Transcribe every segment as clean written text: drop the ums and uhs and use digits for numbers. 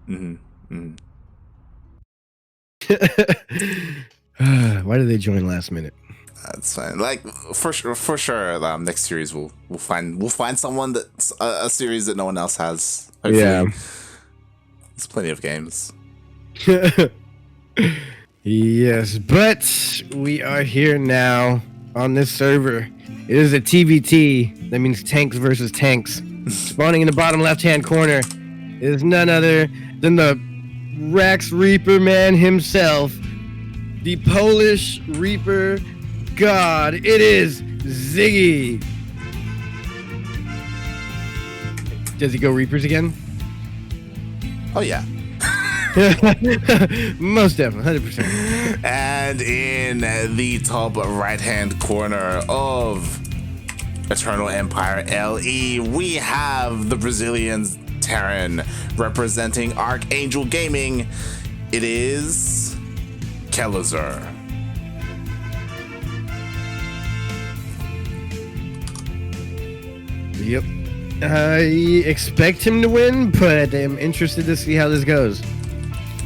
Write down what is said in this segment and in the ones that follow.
one. Why did they join last minute? That's fine. Like for sure. Next series we'll find someone that's a series that no one else has. Hopefully. Yeah. There's plenty of games. Yes, but we are here now on this server. It is a TvT. That means tanks versus tanks. Spawning in the bottom left-hand corner is none other than the Rex Reaper man himself, the Polish Reaper god. It is Ziggy. Does he go Reapers again? Oh yeah. Most definitely, 100%. And in the top right-hand corner of Eternal Empire LE, we have the Brazilian Terran representing Archangel Gaming. It is Kelazhur. Yep. I expect him to win, but I'm interested to see how this goes.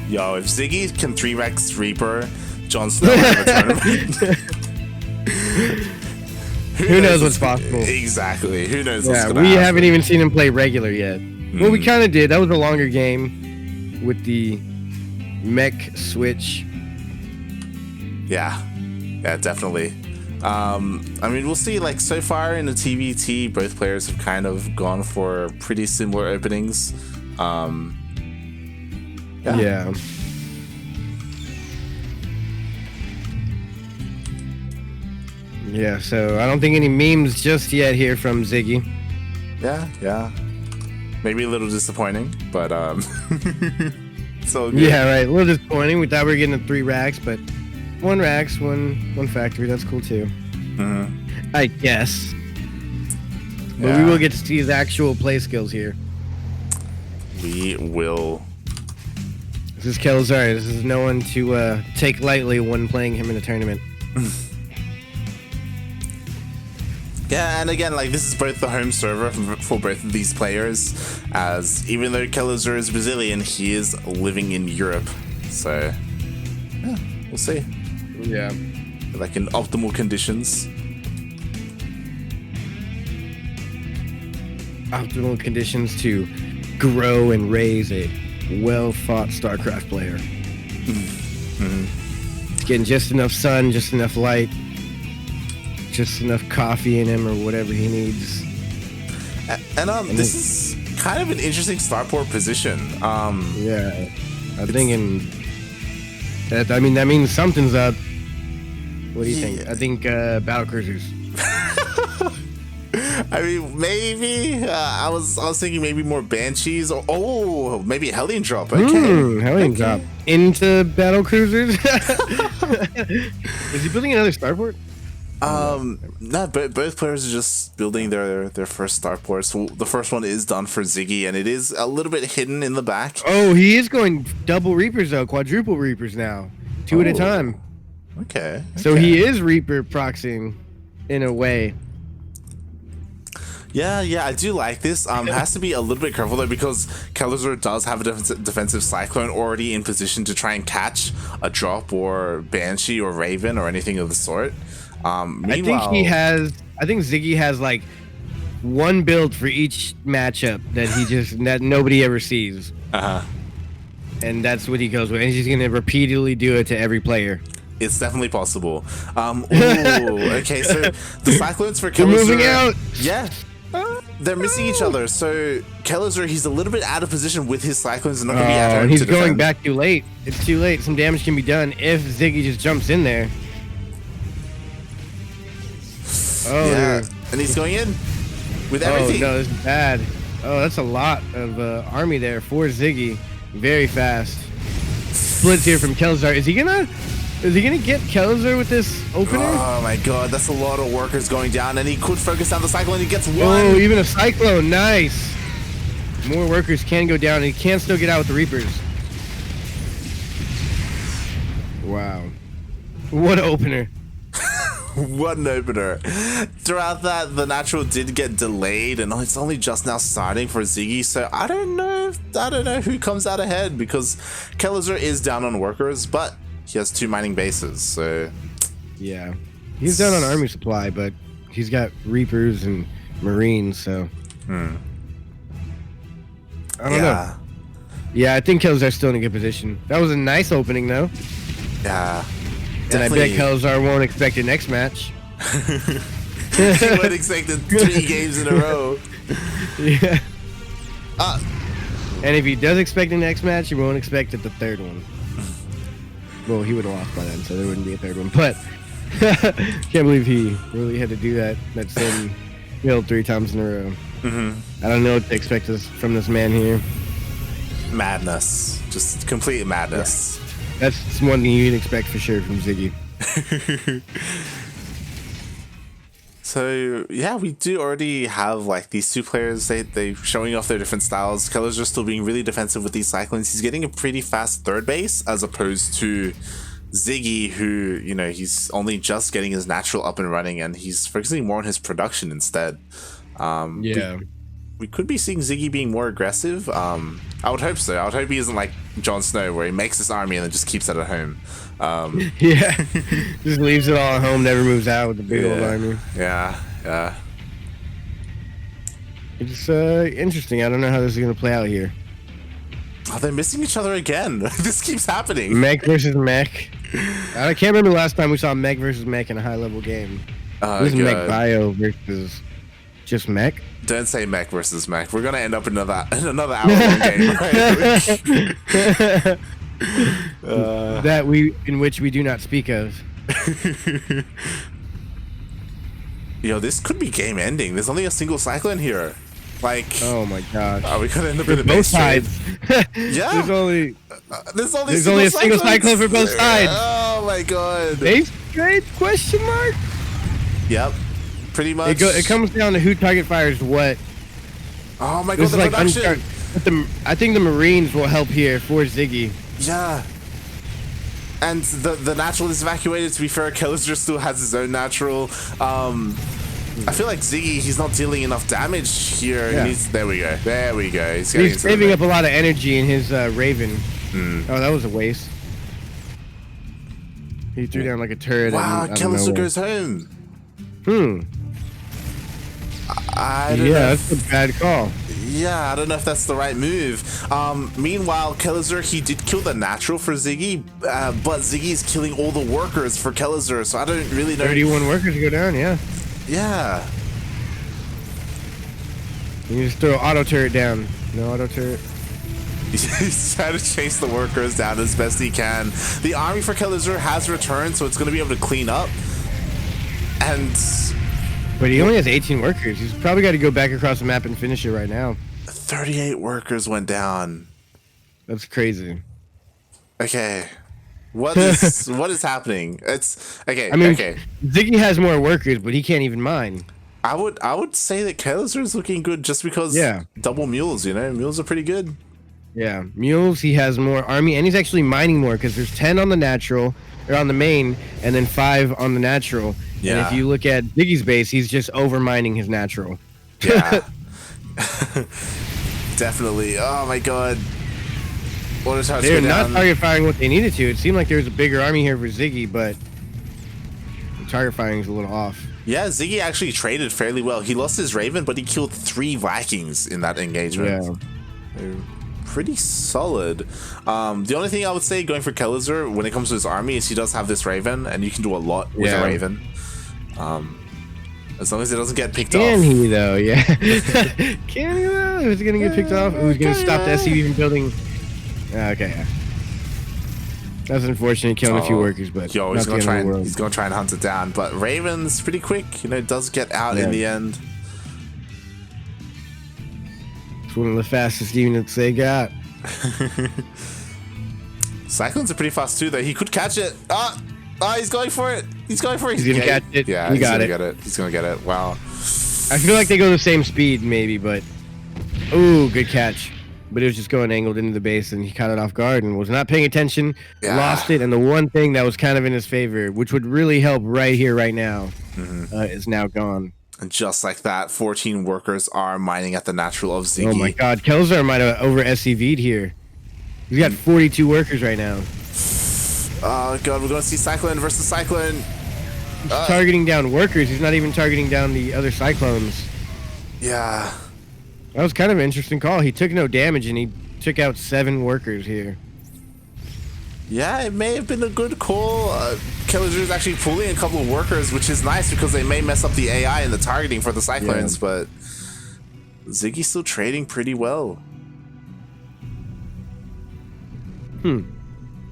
Yo, if Ziggy can 3x Reaper, Jon Snow out of a tournament. Who knows what's possible? Exactly. Who knows what's going to happen? We happen. haven't even seen him play regular yet. Well, we kind of did. That was a longer game with the mech switch. Yeah, definitely. I mean, we'll see. Like, so far in the TvT, both players have kind of gone for pretty similar openings. Yeah. Yeah, so I don't think any memes just yet here from Ziggy. Yeah. Maybe a little disappointing, but so good. Yeah, right. A little disappointing. We thought we were getting the 3 racks, but 1 racks, one factory. That's cool too. I guess. But we will get to see his actual play skills here. We will. This is Kelazhur. This is no one to take lightly when playing him in a tournament. Yeah, and again, like, this is both the home server for both of these players, as even though Kelazhur is Brazilian, he is living in Europe. So, yeah, we'll see. Yeah. Like, in optimal conditions. Optimal conditions to grow and raise a well-fought StarCraft player. Getting just enough sun, just enough light, just enough coffee in him or whatever he needs. And this is kind of an interesting starport position. Yeah, I'm thinking that. I mean, that means something's up. What do you think? I think battle cruisers. I mean, maybe I was thinking maybe more banshees or maybe a Hellion drop. Okay, Hellion drop into battle cruisers. Is he building another starport? No, but both players are just building their first starport. So the first one is done for Ziggy, and it is a little bit hidden in the back. Oh, he is going double Reapers though, quadruple Reapers now, 2 at a time. Okay. So he is Reaper proxying in a way. Yeah, I do like this. Has to be a little bit careful though, because Kelazhur does have a defensive Cyclone already in position to try and catch a drop or Banshee or Raven or anything of the sort. I think Ziggy has like 1 build for each matchup that nobody ever sees. And that's what he goes with. And he's gonna repeatedly do it to every player. It's definitely possible. Okay, so the Cyclones for Kelazhur. They're moving out. Yeah. They're missing each other, so Kelazhur, he's a little bit out of position with his Cyclones and not going to be at home. And he's to going defend. back too late. It's too late. Some damage can be done if Ziggy just jumps in there. Oh, yeah, and he's going in with everything. Oh, no, this is bad. Oh, that's a lot of army there for Ziggy. Very fast. Splits here from Kelazhur. Is he gonna get Kelazhur with this opener? Oh my god, that's a lot of workers going down, and he could focus down the Cyclone. He gets 1. Oh, even a Cyclone. Nice. More workers can go down, and he can still get out with the Reapers. Wow. What an opener. What an opener. Throughout that, the natural did get delayed, and it's only just now starting for Ziggy, so I don't know I don't know who comes out ahead, because Kelazhur is down on workers, but he has 2 mining bases, so yeah, he's down on army supply, but he's got Reapers and Marines, so I don't know. Yeah, I think Kelazhur's still in a good position. That was a nice opening, though. Yeah. And I bet Kelazhur won't expect it next match. He won't expect it 3 games in a row. Yeah. And if he does expect the next match, he won't expect it the 3rd one. Well, he would have lost by then, so there wouldn't be a 3rd one. But can't believe he really had to do that same build 3 times in a row. I don't know what to expect from this man here. Madness. Just complete madness. Yeah. That's one thing you can expect for sure from Ziggy. So yeah, we do already have like these 2 players. They showing off their different styles. Kelazhur still being really defensive with these cyclones. He's getting a pretty fast 3rd base as opposed to Ziggy, who, you know, he's only just getting his natural up and running, and he's focusing more on his production instead. We could be seeing Ziggy being more aggressive. I would hope so. I would hope he isn't like Jon Snow, where he makes this army and then just keeps it at home. Yeah, just leaves it all at home, never moves out with the big old army. Yeah. It's interesting. I don't know how this is gonna play out here. Oh, they're missing each other again. This keeps happening. Mech versus mech. I can't remember the last time we saw mech versus mech in a high-level game. This is mech bio versus just mech. Don't say mech versus mech. We're gonna end up in another hour-long game, right? In which we do not speak of. Yo, this could be game ending. There's only a single cyclone here. Like, oh my gosh. Are we gonna end up in a both sides? Yeah. There's only a single cyclone for both sides. Oh my god. Base trade question mark? Yep. Pretty much. It comes down to who target fires what. Oh my god, the production. I think the Marines will help here for Ziggy. Yeah. And the natural is evacuated. To be fair, Kelazhur still has his own natural. I feel like Ziggy, he's not dealing enough damage here. Yeah. There we go. He's saving up a lot of energy in his Raven. Oh, that was a waste. He threw down like a turret. Wow, Kelazhur goes home. I don't know. That's a bad call. Yeah, I don't know if that's the right move. Meanwhile, Kelazhur, he did kill the natural for Ziggy, but Ziggy is killing all the workers for Kelazhur, so I don't really know. 31 workers go down, yeah. Yeah. You just throw auto turret down. No auto turret. He's trying to chase the workers down as best he can. The army for Kelazhur has returned, so it's going to be able to clean up. But he only has 18 workers. He's probably got to go back across the map and finish it right now. 38 workers went down. That's crazy. Okay. What is happening? It's okay. I mean, okay. Ziggy has more workers, but he can't even mine. I would say that Kelazhur is looking good just because double mules, mules are pretty good. Yeah, mules, he has more army, and he's actually mining more because there's 10 on the natural, or on the main, and then 5 on the natural. Yeah. And if you look at Ziggy's base, he's just over mining his natural. Yeah. Definitely. Oh my god. They're not target firing what they needed to. It seemed like there was a bigger army here for Ziggy, but the target firing is a little off. Yeah, Ziggy actually traded fairly well. He lost his Raven, but he killed 3 Vikings in that engagement. Yeah. Pretty solid. The only thing I would say going for Kelazhur when it comes to his army is he does have this Raven, and you can do a lot with a Raven. As long as it doesn't get picked off. Can he though? Yeah. Can he though? Who's gonna get picked off? Who's gonna stop the SCV from building? Okay. That's unfortunate, killing a few workers, but he's gonna try and hunt it down. But Raven's pretty quick, does get out in the end. It's one of the fastest units they got. Cyclones are pretty fast too, though. He could catch it. He's going for it. He's gonna catch it. Yeah, he's gonna get it. He's gonna get it. Wow. I feel like they go the same speed, maybe, but ooh, good catch. But it was just going angled into the base, and he caught it off guard and was not paying attention, lost it, and the one thing that was kind of in his favor, which would really help right here, right now, is now gone. And just like that, 14 workers are mining at the natural of Ziggy. Oh my god, Kelazhur might have over SCV'd here. He's got 42 workers right now. Oh god, we're going to see Cyclone versus Cyclone. He's targeting down workers. He's not even targeting down the other Cyclones. Yeah. That was kind of an interesting call. He took no damage and he took out 7 workers here. Yeah, it may have been a good call. Kelazhur is actually pulling a couple of workers, which is nice because they may mess up the AI and the targeting for the Cyclones, but Ziggy's still trading pretty well.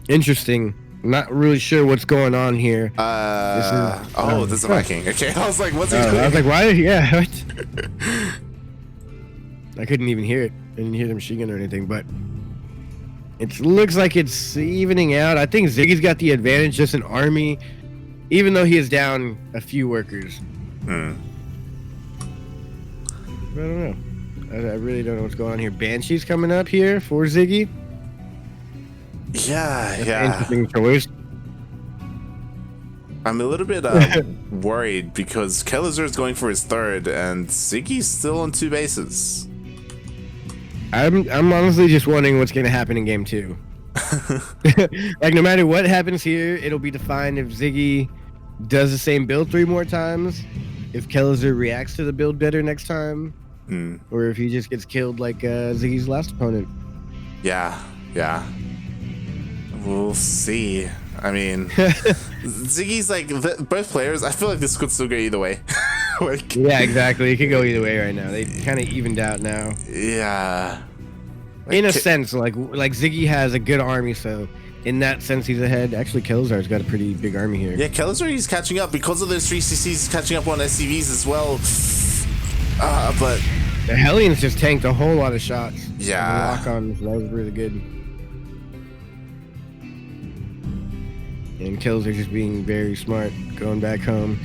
Interesting. Not really sure what's going on here. There's a Viking. Okay, I was like, what's he doing? I was like, why? Yeah, what? I couldn't even hear it. I didn't hear the machine gun or anything, but it looks like it's evening out. I think Ziggy's got the advantage, just an army, even though he is down a few workers. I don't know. I really don't know what's going on here. Banshee's coming up here for Ziggy. Yeah. Interesting choice. I'm a little bit worried because Kelazhur is going for his 3rd, and Ziggy's still on 2 bases. I'm honestly just wondering what's going to happen in game 2. Like, no matter what happens here, it'll be defined if Ziggy does the same build 3 more times, if Kelazhur reacts to the build better next time, or if he just gets killed like Ziggy's last opponent. Yeah. We'll see. I mean, Ziggy's like, both players, I feel like this could still go either way. Yeah, exactly. It could go either way right now. They kind of evened out now. Yeah. In a sense, like Ziggy has a good army, so in that sense he's ahead. Actually, Kelazhur's got a pretty big army here. Yeah, Kelazhur, he's catching up because of those 3 CCs. He's catching up on SCVs as well. But the Hellions just tanked a whole lot of shots. Yeah. Lock-on, that was really good. And Kelazhur just being very smart, going back home.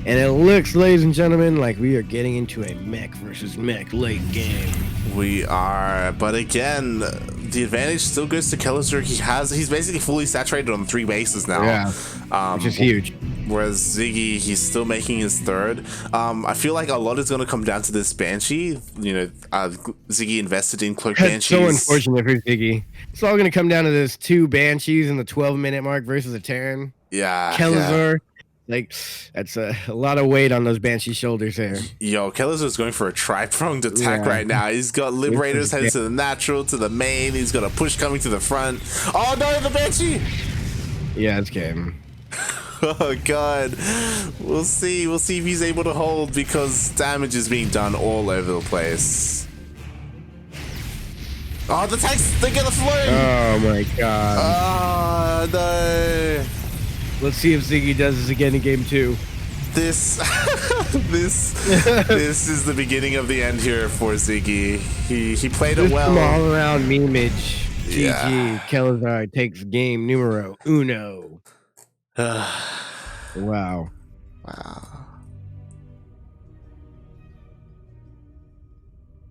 And it looks, ladies and gentlemen, like we are getting into a mech versus mech late game. We are, but again, the advantage still goes to Kelazhur. He's basically fully saturated on 3 bases now. Yeah, which is huge. Whereas Ziggy, he's still making his 3rd. I feel like a lot is going to come down to this Banshee. Ziggy invested in Cloak Banshees. That's so unfortunate for Ziggy. It's all going to come down to this 2 Banshees in the 12-minute mark versus a Terran. Yeah. Kelazhur. Like, that's a lot of weight on those Banshee shoulders there. Yo, Kelazhur's going for a tri-pronged attack right now. He's got Liberators heading to the natural, to the main. He's got a push coming to the front. Oh no, the Banshee! Yeah, it's game. Oh god. We'll see. We'll see if he's able to hold because damage is being done all over the place. Oh, the tanks, they get the flow! Oh my god. Oh no. Let's see if Ziggy does this again in game 2. This is the beginning of the end here for Ziggy. He played it well. All around memeage. Yeah. GG. Kelazhur takes game numero uno. Wow.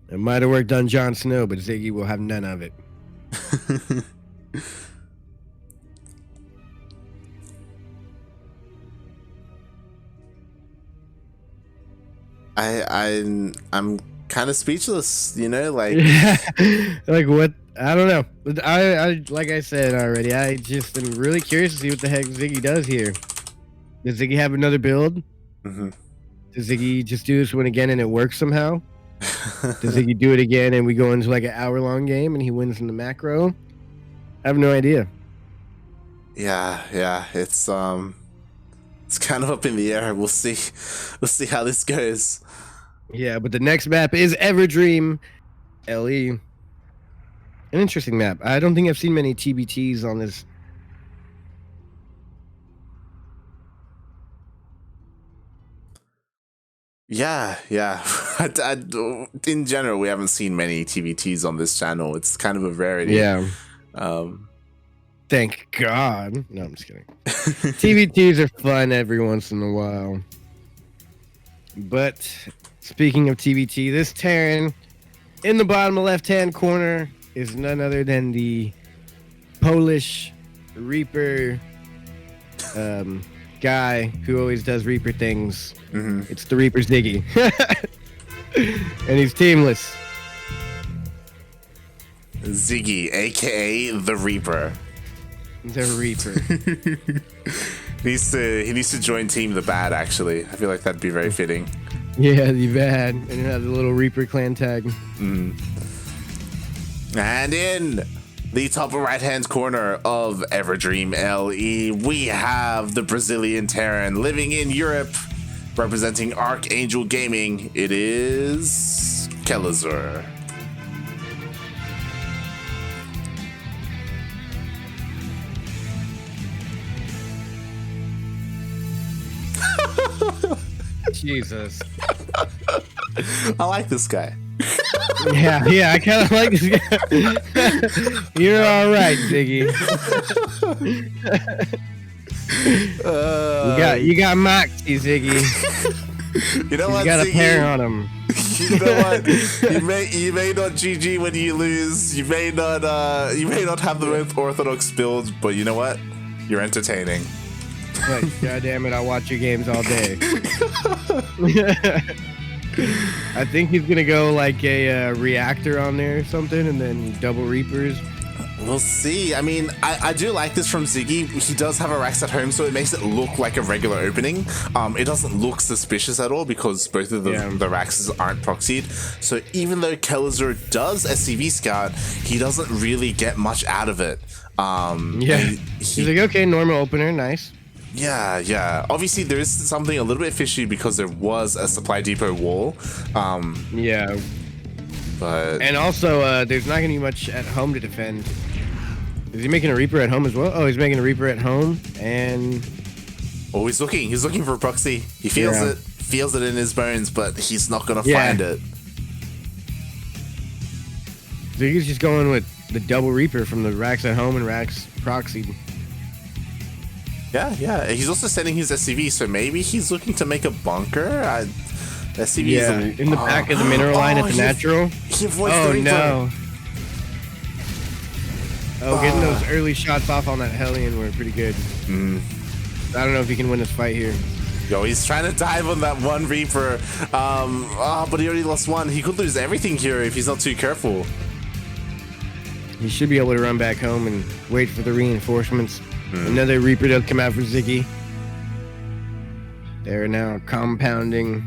It might have worked on Jon Snow, but Ziggy will have none of it. I'm kind of speechless, like like what? I don't know. I like I said already, I just am really curious to see what the heck Ziggy does here. Does Ziggy have another build? Does Ziggy just do this one again and it works somehow? Does Ziggy do it again and we go into like an hour-long game and he wins in the macro? I have no idea. Yeah, it's kind of up in the air. We'll see how this goes. Yeah, but the next map is Everdream LE. An interesting map. I don't think I've seen many TBTs on this. Yeah. In general, we haven't seen many TVTs on this channel. It's kind of a rarity. Yeah. Thank God. No, I'm just kidding. TVTs are fun every once in a while. But speaking of TVT, this Terran in the bottom left-hand corner is none other than the Polish Reaper guy who always does Reaper things. It's the Reaper Ziggy. And he's teamless. Ziggy, aka the Reaper. The Reaper. He needs to join Team the Bad, actually. I feel like that'd be very fitting. Yeah, the bad. And it has a little Reaper clan tag. And in the top right-hand corner of Everdream LE, we have the Brazilian Terran living in Europe, representing Archangel Gaming. It is Kelazhur. Jesus. I like this guy. Yeah, I kind of like this guy. You're all right, Ziggy. You got Moxie, Ziggy. You know what, You got Ziggy? a pair on him. You know what? You may not GG when you lose. You may not have the most orthodox build, but you know what? You're entertaining. But goddamn it, I'll watch your games all day. I think he's gonna go like a reactor on there or something, and then double Reapers. We'll see. I mean, I do like this from Ziggy. He does have a Rax at home, so it makes it look like a regular opening. It doesn't look suspicious at all because both of the Raxes aren't proxied. So even though Kelazhur does SCV scout, he doesn't really get much out of it. He's like, okay, normal opener, nice. Yeah. Obviously, there is something a little bit fishy because there was a supply depot wall. Yeah. But and also, there's not gonna be much at home to defend. Is he making a Reaper at home as well? Oh, he's making a Reaper at home, and he's looking for a proxy. He feels it in his bones, but he's not gonna find it. So he's just going with the double Reaper from the Rax at home and Rax proxy. Yeah. He's also sending his SCV, so maybe he's looking to make a bunker. SCV is in the back of the mineral line at the natural. He avoids the Reaper. No. Getting those early shots off on that Hellion were pretty good. I don't know if he can win this fight here. Yo, he's trying to dive on that one Reaper. But he already lost one. He could lose everything here if he's not too careful. He should be able to run back home and wait for the reinforcements. Another Reaper does come out for Ziggy. They're now compounding.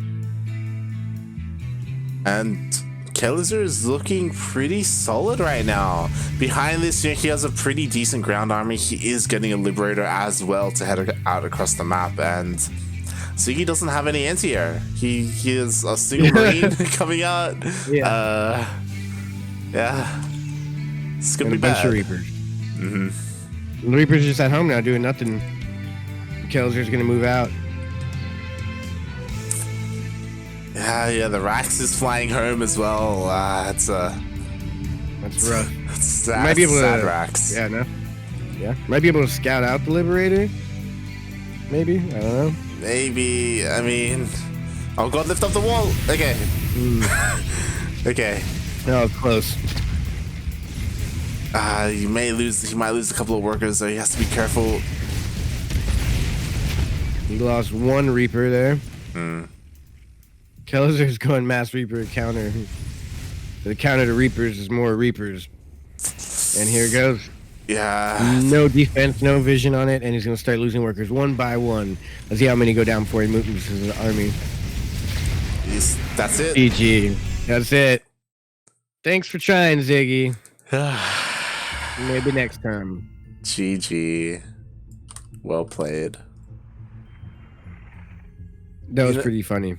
And Kelazhur is looking pretty solid right now. Behind this, he has a pretty decent ground army. He is getting a Liberator as well to head out across the map. And Ziggy doesn't have any anti-air. He is a single Marine coming out. Yeah. It's going to be bad. A bunch of Reapers. The Reaper's just at home now doing nothing. Kelazhur's going to move out. Yeah, the Rax is flying home as well. That's rough. Might be able sad to Rax. Yeah. Might be able to scout out the Liberator. Maybe. I don't know. Maybe. I mean, oh god, lift up the wall. Okay. Okay. No, close. He might lose a couple of workers, so he has to be careful. He lost one Reaper there. Kelazhur's going mass Reaper counter. The counter to Reapers is more Reapers. And here it goes. Yeah. No defense, no vision on it, and he's going to start losing workers one by one. Let's see how many go down before he moves his army. That's it. GG. That's it. Thanks for trying, Ziggy. Maybe next time. GG. Well played. That was pretty funny.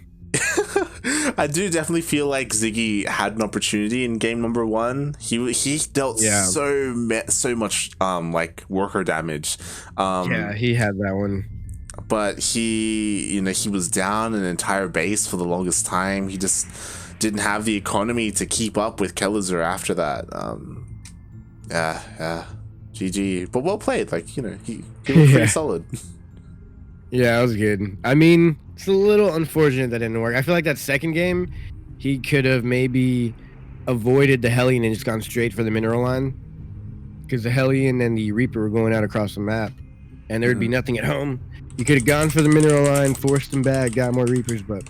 I do definitely feel like Ziggy had an opportunity in game number 1. He dealt so much like worker damage. He had that one. But he was down an entire base for the longest time. He just didn't have the economy to keep up with Kelazhur after that. GG. But well played. Like, he was pretty solid. Yeah, that was good. I mean, it's a little unfortunate that didn't work. I feel like that second game, he could have maybe avoided the Hellion and just gone straight for the mineral line. Because the Hellion and the Reaper were going out across the map. And there would be nothing at home. You could have gone for the mineral line, forced them back, got more Reapers, but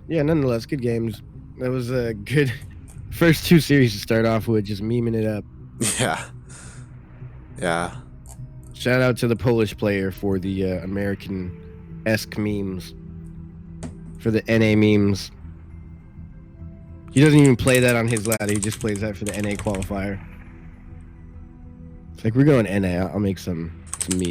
yeah, nonetheless, good games. That was a good first 2 series to start off with, just memeing it up. Yeah. Yeah. Shout out to the Polish player for the American-esque memes. For the NA memes. He doesn't even play that on his ladder, he just plays that for the NA qualifier. It's like, we're going NA, I'll make some memes.